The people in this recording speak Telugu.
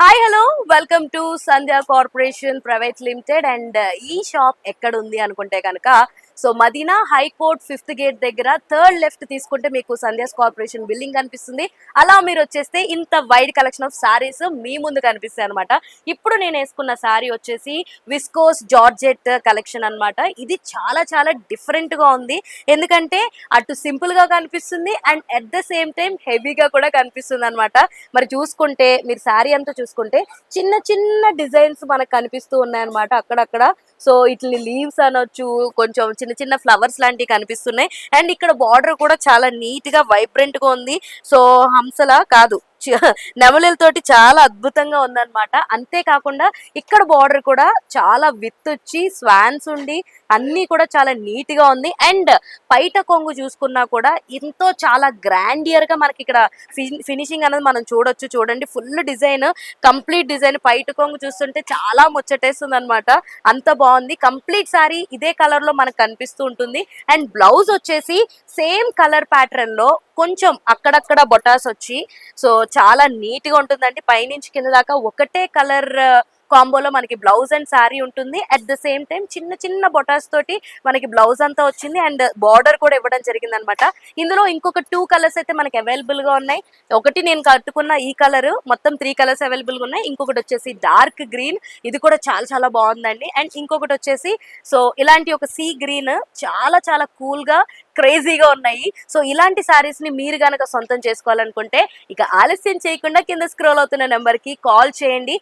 Hi hello welcome to Sandhya corporation private limited and ఈ షాప్ ఎక్కడ ఉంది అనుకుంటే కనుక so Madina high court 5th gate దగ్గర 3rd లెఫ్ట్ తీసుకుంటే మీకు సంధ్యాస్ కార్పొరేషన్ బిల్డింగ్ కనిపిస్తుంది. అలా మీరు వచ్చేస్తే ఇంత వైడ్ కలెక్షన్ ఆఫ్ సారీస్ మీ ముందు కనిపిస్తాయి అనమాట. ఇప్పుడు నేను వేసుకున్న సారీ వచ్చేసి విస్కోస్ జార్జెట్ కలెక్షన్ అన్నమాట. ఇది చాలా చాలా డిఫరెంట్ గా ఉంది, ఎందుకంటే అటు సింపుల్ గా కనిపిస్తుంది and at the same time హెవీగా కూడా కనిపిస్తుంది అనమాట. మరి చూసుకుంటే మీరు సారీ అంతా చూసుకుంటే చిన్న చిన్న డిజైన్స్ మనకు కనిపిస్తూ ఉన్నాయన్నమాట అక్కడక్కడ. సో ఇట్లని లీవ్స్ అనొచ్చు, కొంచెం చిన్న చిన్న ఫ్లవర్స్ లాంటివి కనిపిస్తున్నాయి. అండ్ ఇక్కడ బార్డర్ కూడా చాలా నీట్ గా వైబ్రెంట్ గా ఉంది. సో హంసలా కాదు, నెమలితోటి చాలా అద్భుతంగా ఉందన్నమాట. అంతేకాకుండా ఇక్కడ బార్డర్ కూడా చాలా విత్ వచ్చి స్వాన్స్ ఉండి అన్ని కూడా చాలా నీట్ గా ఉంది. అండ్ పైట కొంగు చూసుకున్నా కూడా ఎంతో చాలా గ్రాండియర్ గా మనకి ఇక్కడ ఫినిషింగ్ అనేది మనం చూడొచ్చు. చూడండి, ఫుల్ డిజైన్, కంప్లీట్ డిజైన్. పైట కొంగు చూస్తుంటే చాలా ముచ్చటేస్తుంది అనమాట. అంత బాగుంది. కంప్లీట్ సారీ ఇదే కలర్ లో మనకు కనిపిస్తూ ఉంటుంది. అండ్ బ్లౌజ్ వచ్చేసి సేమ్ కలర్ ప్యాటర్న్ లో కొంచెం అక్కడక్కడ బొటాస్ వచ్చి సో చాలా నీట్ గా ఉంటుందండి. పైనుంచి కింద దాకా ఒకటే కలర్ కాంబోలో మనకి బ్లౌజ్ అండ్ శారీ ఉంటుంది. అట్ ద సేమ్ టైం చిన్న చిన్న బొటాస్ తోటి మనకి బ్లౌజ్ అంతా వచ్చింది అండ్ బార్డర్ కూడా ఇవ్వడం జరిగింది అనమాట. ఇందులో ఇంకొక 2 కలర్స్ అయితే మనకి అవైలబుల్ గా ఉన్నాయి. ఒకటి నేను కట్టుకున్న ఈ కలర్, మొత్తం 3 కలర్స్ అవైలబుల్ గా ఉన్నాయి. ఇంకొకటి వచ్చేసి డార్క్ గ్రీన్, ఇది కూడా చాలా చాలా బాగుందండి. అండ్ ఇంకొకటి వచ్చేసి సో ఇలాంటి ఒక సీ గ్రీన్, చాలా చాలా కూల్ గా క్రేజీగా ఉన్నాయి. సో ఇలాంటి సారీస్ ని మీరు గనక సొంతం చేసుకోవాలనుకుంటే ఇక ఆలస్యం చేయకుండా కింద స్క్రోల్ అవుతున్న నెంబర్ కి కాల్ చేయండి.